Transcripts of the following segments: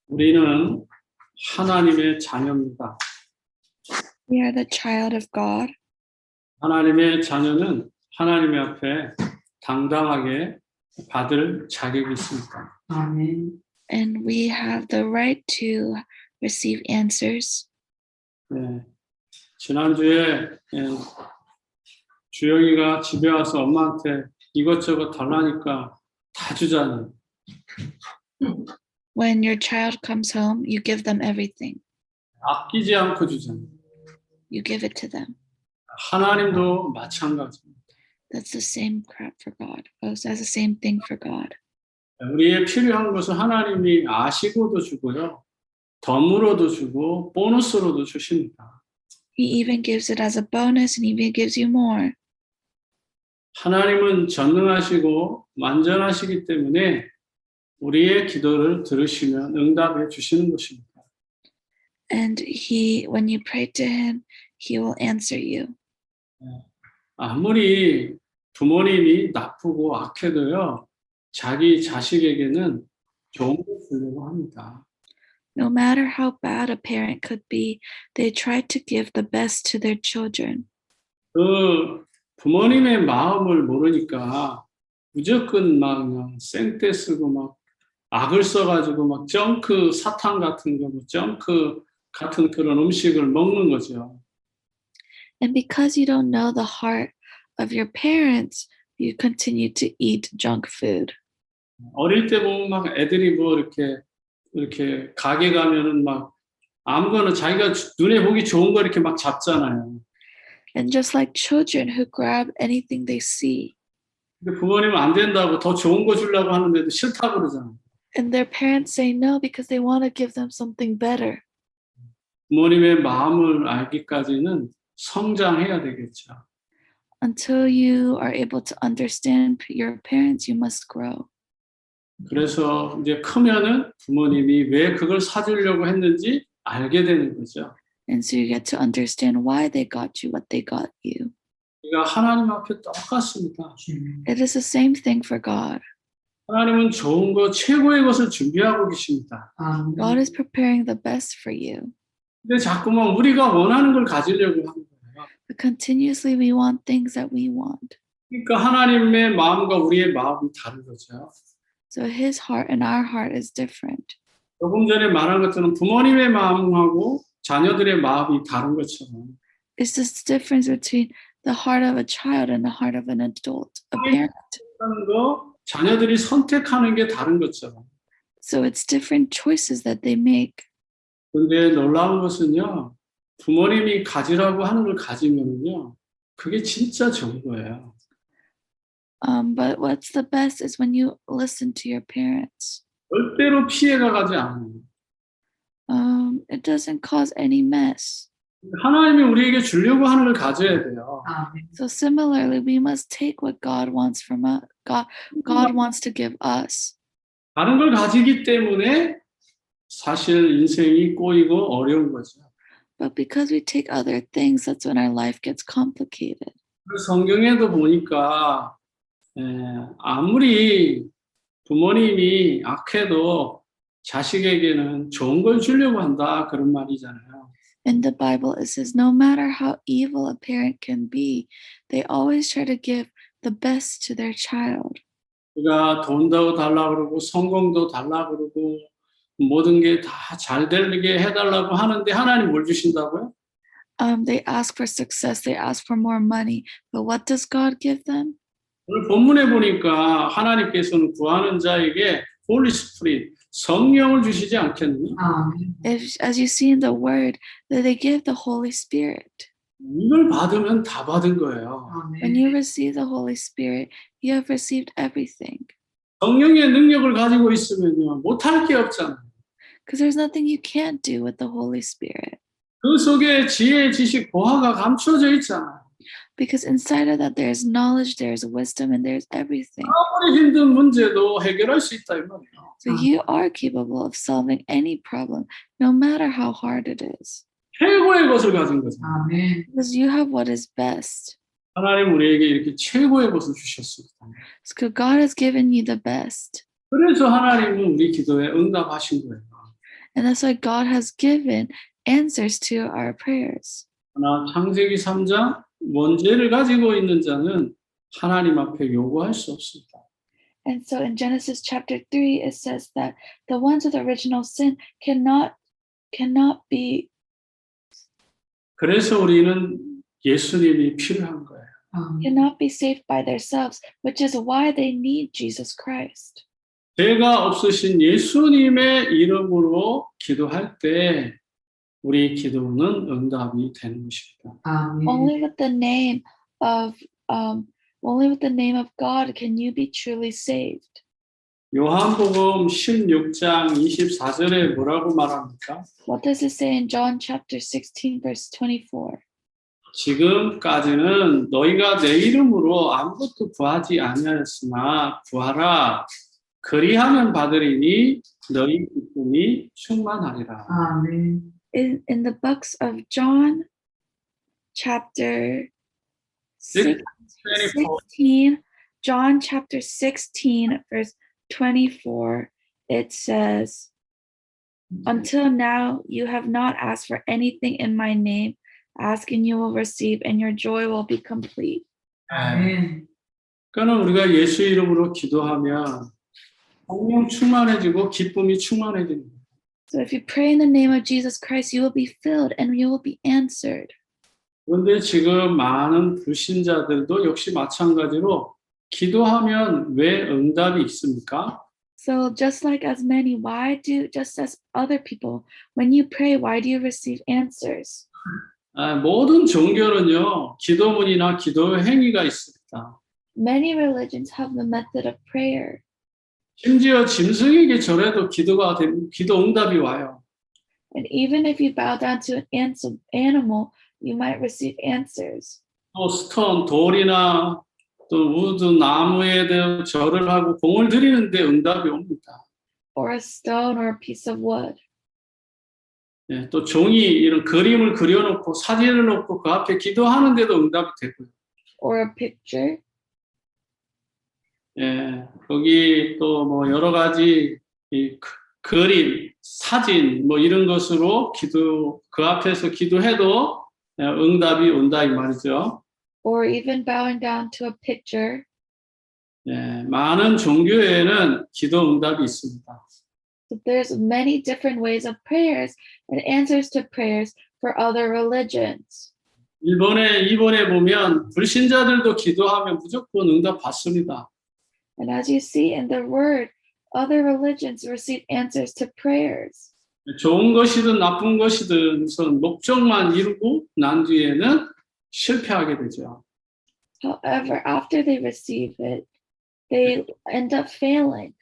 우리는 하나님의 자녀입니다. We are the child of God. 하나님의 자녀는 하나님 앞에 당당하게 받을 자격이 있습니다. 아멘. And we have the right to receive answers. 네. 지난주에 주영이가 집에 와서 엄마한테 이것저것 달라니까 다 주잖아요. When your child comes home, you give them everything. 아끼지 않고 주잖아요. You give it to them. 하나님도 마찬가지입니다. That's the same crap for God. That's the same thing for God. 우리의 필요한 것은 하나님이 아시고도 주고요. 덤으로도 주고 보너스로도 주십니다. He even gives it as a bonus and he even gives you more. 하나님은 전능하시고 완전하시기 때문에 우리의 기도를 들으시면 응답해 주시는 것입니다. And when you pray to him, he will answer you. 아무리 부모님이 나쁘고 악해도요, 자기 자식에게는 좋은 걸 주려고 합니다. No matter how bad a parent could be, they try to give the best to their children. 그 부모님의 마음을 모르니까 무조건 막 그냥 생떼 쓰고 막 악을 써가지고 막 정크 사탕 같은 거, 정크 같은 그런 음식을 먹는 거죠. And because you don't know the heart of your parents, you continue to eat junk food. 어릴 때 보면 막 애들이 뭐 이렇게 가게 가면은 막 아무거나 자기가 눈에 보기 좋은 거 이렇게 막 잡잖아요. And just like children who grab anything they see. 근데 부모님은 안 된다고 더 좋은 거 주려고 하는데도 싫다고 그러잖아요. And their parents say no because they want to give them something better. 부모님의 마음을 알기까지는 성장해야 되겠죠. Until you are able to understand your parents, you must grow. 그래서 이제 크면은 부모님이 왜 그걸 사주려고 했는지 알게 되는 거죠. And so you get to understand why they got you what they got you. 우리가 하나님 앞에 똑같습니다. It is the same thing for God. 하나님은 좋은 거, 최고의 것을 준비하고 계십니다. 아멘. God is preparing the best for you. 근데 자꾸만 우리가 원하는 걸 가지려고 하는 거예요. But continuously we want things that we want. 그러니까 하나님의 마음과 우리의 마음이 다른 거죠. So his heart and our heart is different. 조금 전에 말한 것처럼 부모님의 마음하고 자녀들의 마음이 다른 것처럼 It's this difference between the heart of a child and the heart of an adult, a parent. 하는 거, 자녀들이 선택하는 게 다른 것처럼. So it's different choices that they make. 근데 놀라운 것은요, 부모님이 가지라고 하는 걸 가지면은요, 그게 진짜 좋은 거예요. But what's the best is when you listen to your parents. 절대로 피해가 가지 않아요. It doesn't cause any mess. 하나님이 우리에게 주려고 하는 걸 가져야 돼요. 아멘. So similarly, we must take what God wants from us. God wants to give us. 다른 걸 가지기 때문에 사실 인생이 꼬이고 어려운 거죠. But because we take other things, that's when our life gets complicated. 성경에도 보니까 아무리 부모님이 악해도 자식에게는 좋은 걸 주려고 한다 그런 말이잖아요. In the Bible, it says no matter how evil a parent can be, they always try to give the best to their child. 우리가 돈도 달라고 그러고 성공도 달라고 그러고 모든 게 다 잘 되게 해달라고 하는데 하나님 뭘 주신다고요? They ask for success, they ask for more money, but what does God give them? 오늘 본문에 보니까 하나님께서는 구하는 자에게 Holy Spirit, 성령을 주시지 않겠느냐? 아멘. As you see in the Word, that they give the Holy Spirit. 이걸 받으면 다 받은 거예요. When 아멘. you receive the Holy Spirit, you have received everything. 성령의 능력을 가지고 있으면요, 못할 게 없잖아요. Because there's nothing you can't do with the Holy Spirit. 그 속에 지혜, 지식, 보화가 감춰져 있잖아요. Because inside of that, there's knowledge, there's wisdom, and there's everything. 아무리 힘든 문제도 해결할 수 있다 이 말이에요. So you are capable of solving any problem, no matter how hard it is. 최고의 것을 가진 거죠. 아멘. Because you have what is best. 하나님 우리에게 이렇게 최고의 것을 주셨습니다. So God has given you the best. 그래서 하나님은 우리 기도에 응답하신 거예요. And that's why God has given answers to our prayers. 그러나 창세기 3장 원죄를 가지고 있는 자는 하나님 앞에 요구할 수 없습니다. And so in Genesis chapter 3, it says that the ones with original sin cannot be. 그래서 우리는 예수님이 필요한 거예요. Cannot be saved by themselves, which is why they need Jesus Christ. 죄가 없으신 예수님의 이름으로 기도할 때 우리 기도는 응답이 되는 것입니다. Only with the name of God can you be truly saved. 요한복음 16장 24절에 뭐라고 말합니까? What does it say in John chapter 16, verse 24? 지금까지는 너희가 내 이름으로 아무것도 구하지 아니하였으나 구하라. 그리하면 받으리니 너희 기쁨이 충만하리라. In the books of John chapter 16, John chapter 16, verse 24, it says, until now you have not asked for anything in my name. Ask and you will receive, and your joy will be complete. 그러니까 우리가 예수 이름으로 기도하면 성령 충만해지고 기쁨이 충만해집니다. So if you pray in the name of Jesus Christ, you will be filled and you will be answered. 그런데 지금 많은 불신자들도 역시 마찬가지로 기도하면 왜 응답이 있습니까? So just like as many, just as other people, when you pray, why do you receive answers? 모든 종교는요, 기도문이나 기도 행위가 있습니다. Many religions have the method of prayer. 심지어 짐승에게 절해도 기도 응답이 와요. And even if you bow down to an animal, you might receive answers. 또 스톤, 돌이나 또 우드, 나무에 대해 절을 하고 공을 드리는데 응답이 옵니다. Or a stone or a piece of wood. 예, 또 종이 이런 그림을 그려놓고 사진을 놓고 그 앞에 기도하는데도 응답이 되고요. Or a picture. 예, 거기 또 뭐 여러 가지 이 그림, 사진 뭐 이런 것으로 그 앞에서 기도해도 응답이 온다 이 말이죠. Or even bowing down to a picture. 예, 많은 종교에는 기도 응답이 있습니다. So there's many different ways of prayers and answers to prayers for other religions. 이번에 보면 불신자들도 기도하면 무조건 응답 받습니다. And as you see in the word, other religions receive answers to prayers. 좋은 것이든 나쁜 것이든 우선 목적만 이루고 난 뒤에는 실패하게 되죠. However, after they receive it, they end up failing.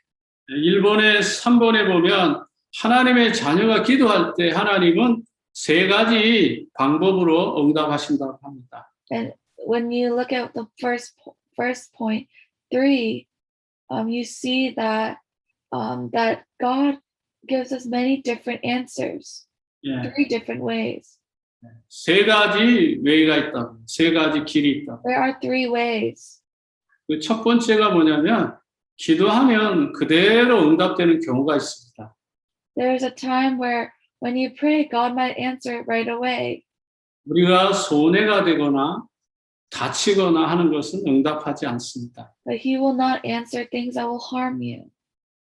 일본의 3번에 보면 하나님의 자녀가 기도할 때 하나님은 3가지 방법으로 응답하신다고 합니다. And when you look at the first point, 3, you see that that God gives us many different answers, 예, 3 different ways. 3가지 웨이가 있다. 3가지 길이 있다. There are 3 ways. 그 첫 번째가 뭐냐면 기도하면 그대로 응답되는 경우가 있습니다. There's a time where when you pray, God might answer it right away. 우리가 손해가 되거나 다치거나 하는 것은 응답하지 않습니다. But He will not answer things that will harm you.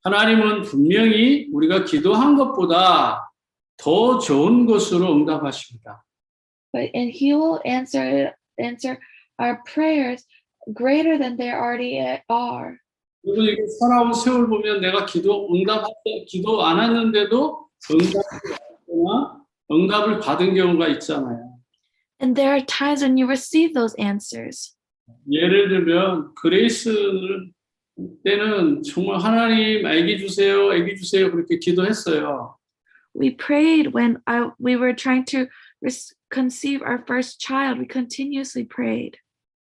하나님은 분명히 우리가 기도한 것보다 더 좋은 것으로 응답하십니다. And He will answer our prayers greater than they already are. 여러분 이게 살아온 세월 보면 내가 기도 안 했는데도 응답을 받은 경우가 있잖아요. And there are times when you receive those answers. 예를 들면 그레이스 때는 정말 하나님 아기 주세요 그렇게 기도했어요. We prayed when we were trying to conceive our first child. We continuously prayed.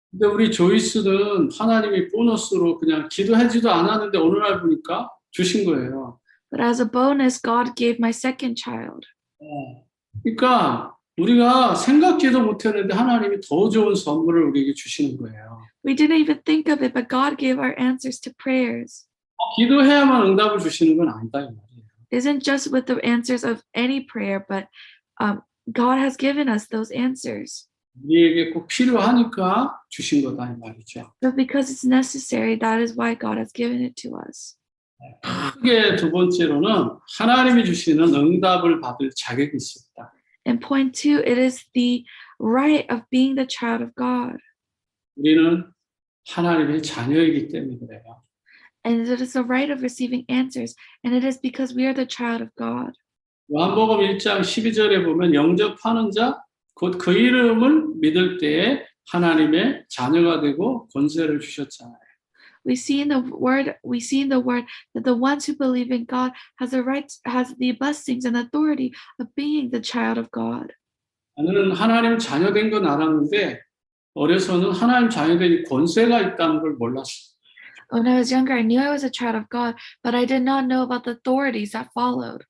근데 우리 조이스는 하나님이 보너스로 그냥 기도하지도 않았는데 어느 날 보니까 주신 거예요. But as a bonus, God gave my second child. 그러니까 우리가 생각지도 못했는데 하나님이 더 좋은 선물을 우리에게 주시는 거예요. We didn't even think of it, but God gave our answers to prayers. 기도해야만 응답을 주시는 건 아니다 이 말이에요. isn't just with the answers of any prayer, but God has given us those answers. 우리에게 꼭 필요하니까 주신 거다 이 말이죠. But because it's necessary, that is why God has given it to us. 크게 두 번째로는 하나님이 주시는 응답을 받을 자격이 있습니다. And point two, it is the right of being the child of God. 우리는 하나님의 자녀이기 때문에 그래요. And it is the right of receiving answers. And it is because we are the child of God. 요한복음 1장 12절에 보면 영접하는 자, 곧 그 이름을 믿을 때에 하나님의 자녀가 되고 권세를 주셨잖아요. We see in the word that the ones who believe in God has the blessings and authority of being the child of God. 나는 하나님 자녀 된 건 알았는데 어려서는 하나님 자녀 된 권세가 있다는 걸 몰랐어요. When I was younger, I knew I was a child of God, but I did not know about the authorities that followed.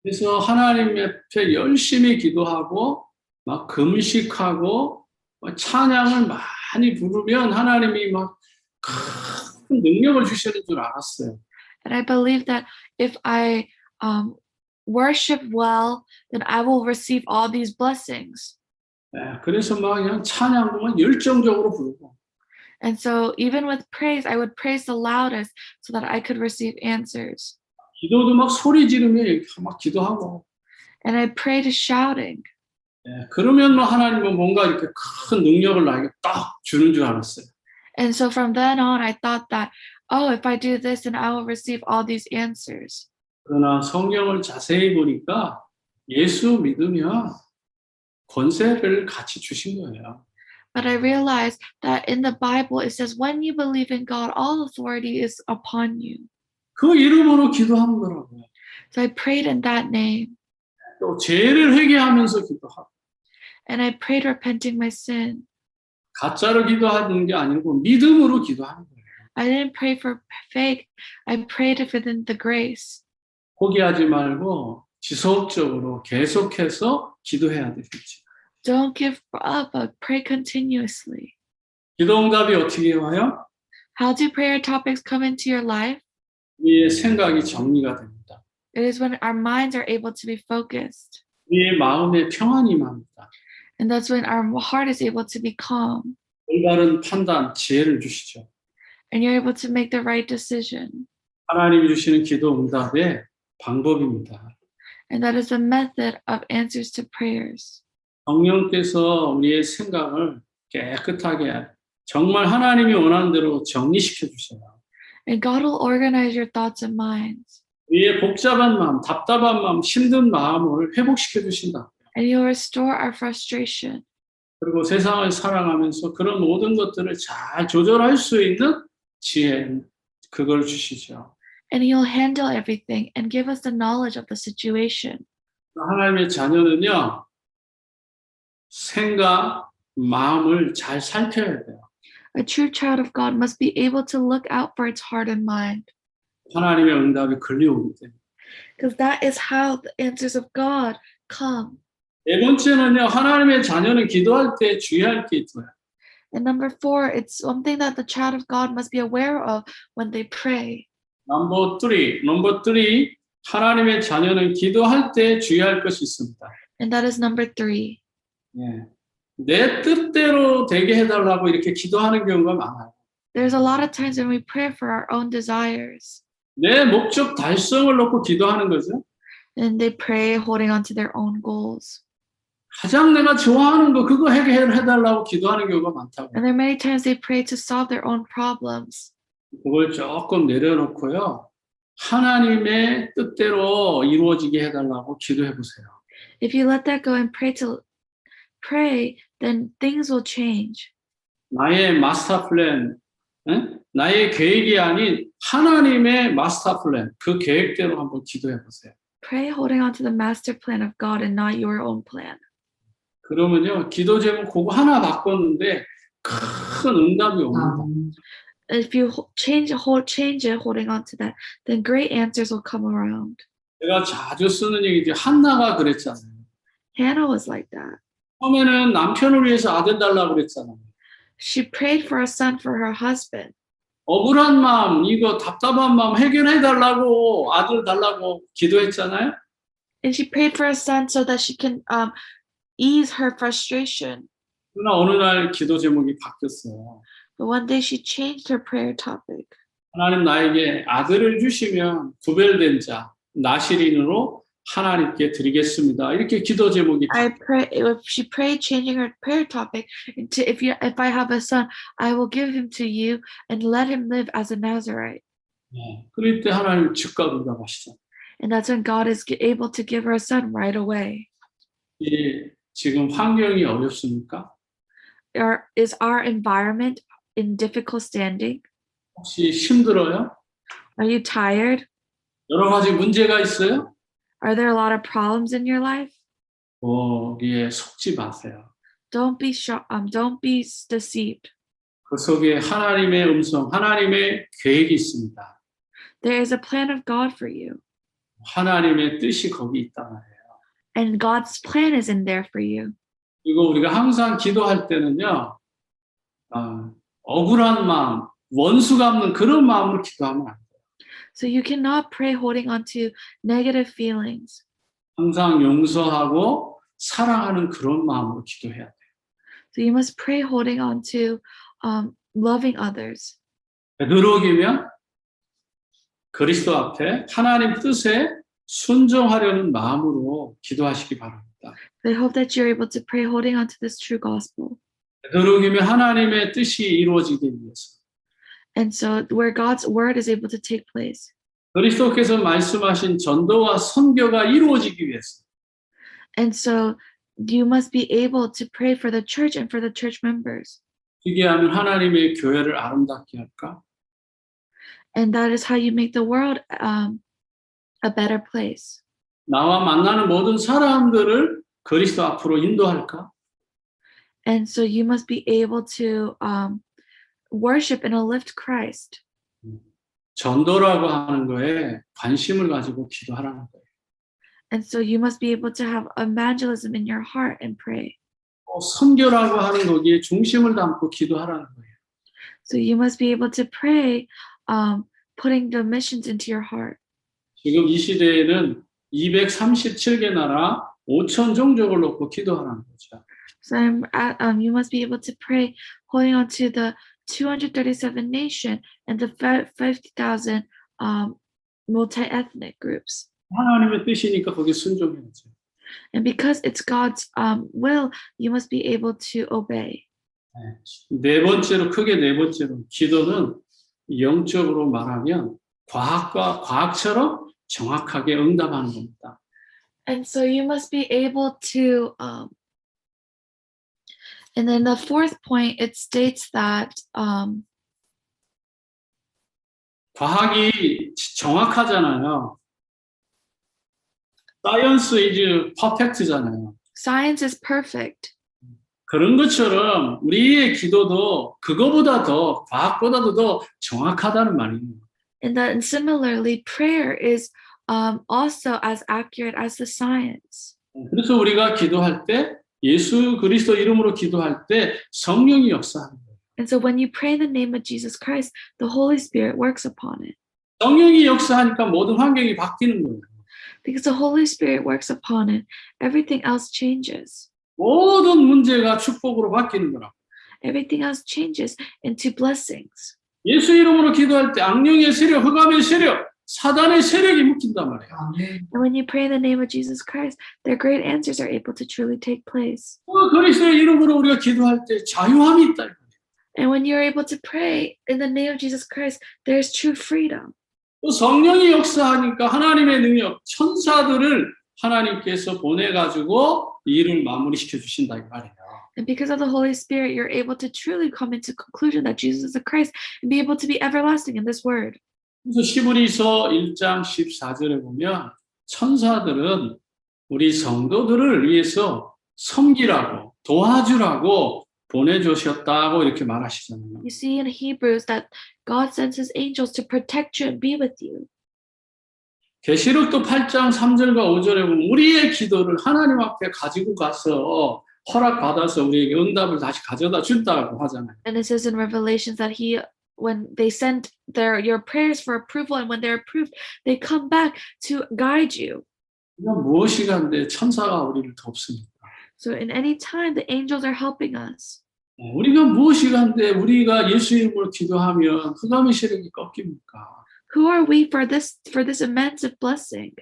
그래서 하나님 앞에 열심히 기도하고 막 금식하고 막 찬양을 많이 부르면 하나님이 막 큰 능력을 주시는 줄 알았어요. And I believe that if I worship well, then I will receive all these blessings. 네, 그래서 막 그냥 찬양만 열정적으로 부르고 And so even with praise, I would praise the loudest so that I could receive answers. 기도도 막 소리 지르며 막 기도하고 And I prayed shouting. 네, 그러면 뭐 하나님은 뭔가 이렇게 큰 능력을 나에게 딱 주는 줄 알았어요. And so from then on, I thought that, oh, if I do this, then I will receive all these answers. 그러나 성경을 자세히 보니까 예수 믿으면 권세를 같이 주신 거예요. But I realized that in the Bible, it says, when you believe in God, all authority is upon you. 그 이름으로 기도하는 거라고요. So I prayed in that name. 또 죄를 회개하면서 기도하고 And I prayed repenting my sin. 가짜로 기도하는 게 아니고 믿음으로 기도하는 거예요. I didn't pray for fake. I prayed within the grace. 포기하지 말고 지속적으로 계속해서 기도해야 되겠지. Don't give up, but pray continuously. 기도응답이 어떻게 와요? How do prayer topics come into your life? 우리의 생각이 정리가 됩니다. It is when our minds are able to be focused. 우리의 마음에 평안이 맙니다. And that's when our heart is able to be calm. 올바른 판단, 지혜를 주시죠. And you're able to make the right decision. 하나님이 주시는 기도응답의 방법입니다. And that is the method of answers to prayers. 성령께서 우리의 생각을 깨끗하게 정말 하나님이 원하는 대로 정리시켜 주셔요. And God will organize your thoughts and minds. 우리의 복잡한 마음, 답답한 마음, 힘든 마음을 회복시켜 주신다. And He'll restore our frustration. 그리고 세상을 살아가면서 그런 모든 것들을 잘 조절할 수 있는 지혜, 그걸 주시죠. And He'll handle everything and give us the knowledge of the situation. 하나님의 자녀는요, 생각, 마음을 잘 살펴야 돼요. A true child of God must be able to look out for its heart and mind. 하나님의 응답이 걸려오기 때문에. Because that is how the answers of God come. 네 번째는요, 하나님의 자녀는 기도할 때 주의할 게 있어요. And number 4, it's something that the child of God must be aware of when they pray. Number three, 하나님의 자녀는 기도할 때 주의할 것이 있습니다. And that is number 3. 예. 내 뜻대로 되게 해달라고 이렇게 기도하는 경우가 많아요. There's a lot of times when we pray for our own desires. 내 목적 달성을 놓고 기도하는 거죠. And they pray holding on to their own goals. 가장 내가 좋아하는 거 그거 해달라고 기도하는 경우가 많다고. And there are many times they pray to solve their own problems. 그걸 조금 내려놓고요. 하나님의 뜻대로 이루어지게 해달라고 기도해 보세요. If you let that go and pray, then things will change. 나의 마스터 플랜, 나의 계획이 아닌 하나님의 마스터 플랜, 그 계획대로 한번 기도해 보세요. Pray holding on to the master plan of God and not your own plan. 그러면요, 기도 제목 그거 하나 바꿨는데 큰 응답이 옵니다. If you change it holding on to that, then great answers will come around. 제가 자주 쓰는 얘기지, 한나가 그랬잖아요. Hannah was like that. 처음에는 남편을 위해서 아들 달라고 그랬잖아요. She prayed for a son for her husband. 억울한 마음, 이거 답답한 마음 해결해 달라고 아들 달라고 기도했잖아요. And she prayed for a son so that she can ease her frustration. 그러나 어느 날 기도 제목이 바뀌었어요. But one day she changed her prayer topic. 하나님 나에게 아들을 주시면 구별된 자, 나시린으로 하나님께 드리겠습니다. 이렇게 기도 제목이 She prayed changing her prayer topic into if I have a son, I will give him to you and let him live as a Nazarite. 네. 그럴 때 하나님 즉각 응답하시죠. And that's when God is able to give her a son right away. 지금 환경이 어렵습니까? Is our environment in difficult standing? 혹시 힘들어요? Are you tired? 여러 가지 문제가 있어요? Are there a lot of problems in your life? 거기에 속지 마세요. Don't be deceived. 그 속에 하나님의 음성, 하나님의 계획이 있습니다. There is a plan of God for you. 하나님의 뜻이 거기 있단 말이에요. And God's plan is in there for you. 그리고 우리가 항상 기도할 때는요, 억울한 마음, 원수 갚는 그런 마음으로 기도하면 안 돼요. So you cannot pray holding on to negative feelings. 항상 용서하고 사랑하는 그런 마음으로 기도해야 돼요. So you must pray holding on to loving others. 되도록이면 그리스도 앞에 하나님 뜻에 순종하려는 마음으로 기도하시기 바랍니다. I hope that you're able to pray holding on to this true gospel. 되도록이면 하나님의 뜻이 이루어지기 위해서. And so where God's word is able to take place. 그리스도께서 말씀하신 전도와 선교가 이루어지기 위해서. And so you must be able to pray for the church and for the church members. 이게 하면 하나님의 교회를 아름답게 할까? And that is how you make the world a better place. 나와 만나는 모든 사람들을 그리스도 앞으로 인도할까? And so you must be able to worship and uplift Christ. 전도라고 하는 거에 관심을 가지고 기도하라는 거예요. And so you must be able to have evangelism in your heart and pray. 선교라고 하는 거기에 중심을 담고 기도하라는 거예요. So you must be able to pray putting the missions into your heart. 지금 이 시대에는 237개 나라 5천 종족을 놓고 기도하라는 거죠. So you must be able to pray holding on to the 237 nation and the 50,000 multi-ethnic groups. 하나님의 뜻이니까 거기에 순종해야죠. And because it's God's will, you must be able to obey. 네 번째로, 크게 네 번째로, 기도는 영적으로 말하면 과학처럼 정확하게 응답하는 겁니다. And so you must be able to, and then the fourth point, it states that 과학이 정확하잖아요. Science is perfect잖아요. science is perfect. 그런 것처럼 우리의 기도도 그거보다 더, 과학보다도 더 정확하다는 말이에요. And then similarly, prayer is also as accurate as the science. 그래서 우리가 기도할 때, 예수 그리스도 이름으로 기도할 때 성령이 역사하는 거예요. And so when you pray in the name of Jesus Christ, the Holy Spirit works upon it. 성령이 역사하니까 모든 환경이 바뀌는 거예요. Because the Holy Spirit works upon it, everything else changes. 모든 문제가 축복으로 바뀌는 거라고. Everything else changes into blessings. 예수 이름으로 기도할 때 악령의 세력, 흑암의 세력, 사단의 세력이 묶인단 말이에요. And when you pray in the name of Jesus Christ, their great answers are able to truly take place. 그리스도의 이름으로 우리가 기도할 때 자유함이 있다. And when you're able to pray in the name of Jesus Christ, there's true freedom. 또 성령이 역사하니까 하나님의 능력, 천사들을 하나님께서 보내가지고 일을 마무리시켜 주신다 이 말이에요. And because of the Holy Spirit, you're able to truly come into conclusion that Jesus is the Christ and be able to be everlasting in this word. 그래서 시브리서 1장 14절에 보면 천사들은 우리 성도들을 위해서 섬기라고 도와주라고 보내주셨다고 이렇게 말하시잖아요. You see in Hebrews that God sends his angels to protect you and be with you. 계시록도 8장 3절과 5절에 보면 우리의 기도를 하나님 앞에 가지고 가서 허락받아서 우리에게 응답을 다시 가져다 준다고 하잖아요. And it says in Revelations that he when they send your prayers for approval, and when they're approved, they come back to guide you. 우리가 무엇이 간데 천사가 우리를 돕습니까? So in any time, the angels are helping us. 우리가 무엇이 간데 우리가 예수 이름으로 기도하면 흑암의 세력이 꺾입니까? Who are we for this immense blessing?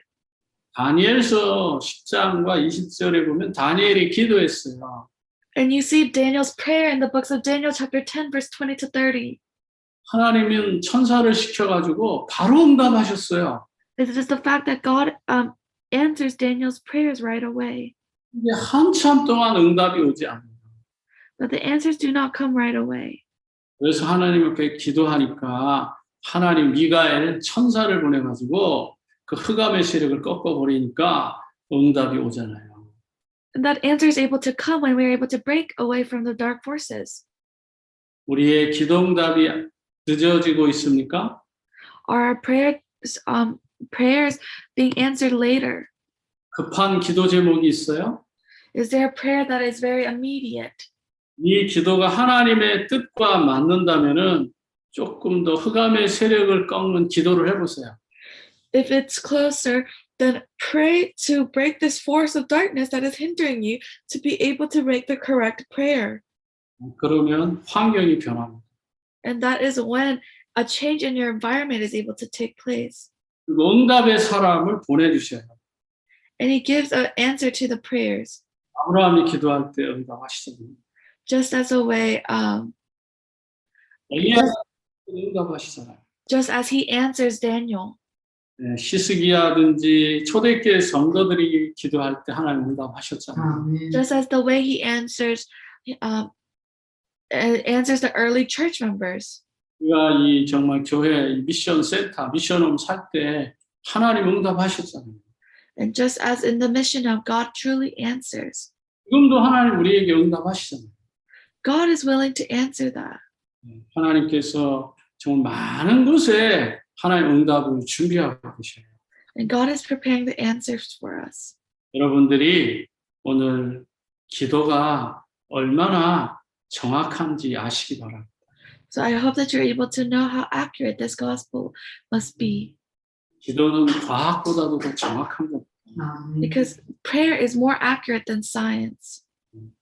다니엘서 10장과 20절에 보면 다니엘이 기도했어요. And you see Daniel's prayer in the books of Daniel chapter 10 verse 20 to 30. 하나님은 천사를 시켜가지고 바로 응답하셨어요. It's just the fact that God answers Daniel's prayers right away. 근데 한참 동안 응답이 오지 않아요. But the answers do not come right away. 그래서 하나님께 기도하니까 하나님 미가엘 천사를 보내가지고 그 흑암의 세력을 꺾어버리니까 응답이 오잖아요. And that answer is able to come when we are able to break away from the dark forces. 우리의 기도 응답이 늦어지고 있습니까? Are our prayers being answered later? 급한 기도 제목이 있어요? Is there a prayer that is very immediate? 이 기도가 하나님의 뜻과 맞는다면은 조금 더 흑암의 세력을 꺾는 기도를 해보세요. If it's closer, then pray to break this force of darkness that is hindering you to be able to make the correct prayer. 그러면 환경이 변합니다. And that is when a change in your environment is able to take place. 그리고 응답의 사람을 보내주셔요. And he gives an answer to the prayers, 아브라함이 기도할 때 응답하시잖아요. just as a way, 엘리야 응답하시잖아요. just as he answers Daniel. 네, 시스기야든지 초대교회 성도들이 기도할 때 하나님 응답하셨잖아요. Just as the way he answers the early church members. 우리가 이 정말 교회 미션 센터, 미션홈 살 때 하나님 응답하셨잖아요. And just as in the mission of God truly answers. 지금도 하나님 우리에게 응답하시잖아요. God is willing to answer that. 하나님께서 정말 많은 곳에 하나님 응답을 준비하고 계셔요. And God is preparing the answers for us. 여러분들이 오늘 기도가 얼마나 정확한지 아시기 바랍니다. So I hope that you're able to know how accurate this gospel must be. 기도는 과학보다도 더 정확한 겁니다. Because prayer is more accurate than science.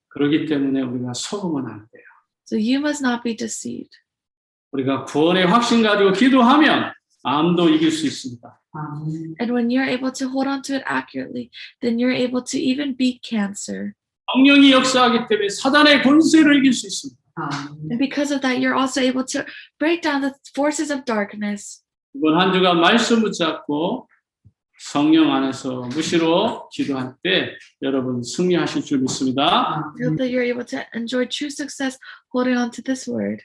그렇기 때문에 우리가 속으면 안 돼요. So you must not be deceived. 우리가 구원의 확신 가지고 기도하면 암도 이길 수 있습니다. And when you're able to hold on to it accurately, then you're able to even beat cancer. 성령이 역사하기 때문에 사단의 권세를 이길 수 있습니다. And because of that, you're also able to break down the forces of darkness. 이번 한 주간 말씀 붙잡고 성령 안에서 무시로 기도할 때 여러분 승리하실 줄 믿습니다. I hope that you're able to enjoy true success holding on to this word.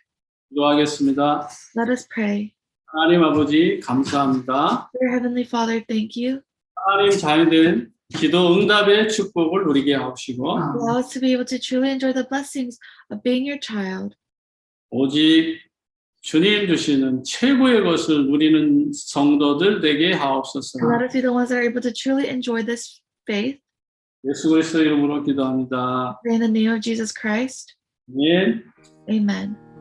기도하겠습니다. Let us pray. 하나님 아버지 감사합니다. Dear Heavenly Father, thank you. 하나님 자녀된 기도 응답의 축복을 누리게 하옵시고 Allow us to be able to truly enjoy the blessings of being your child. 오직 주님 주시는 최고의 것을 누리는 성도들 되게 하옵소서. And let us be the ones that are able to truly enjoy this faith. 예수 그리스도 이름으로 기도합니다. In the name of Jesus Christ. 아멘. Amen.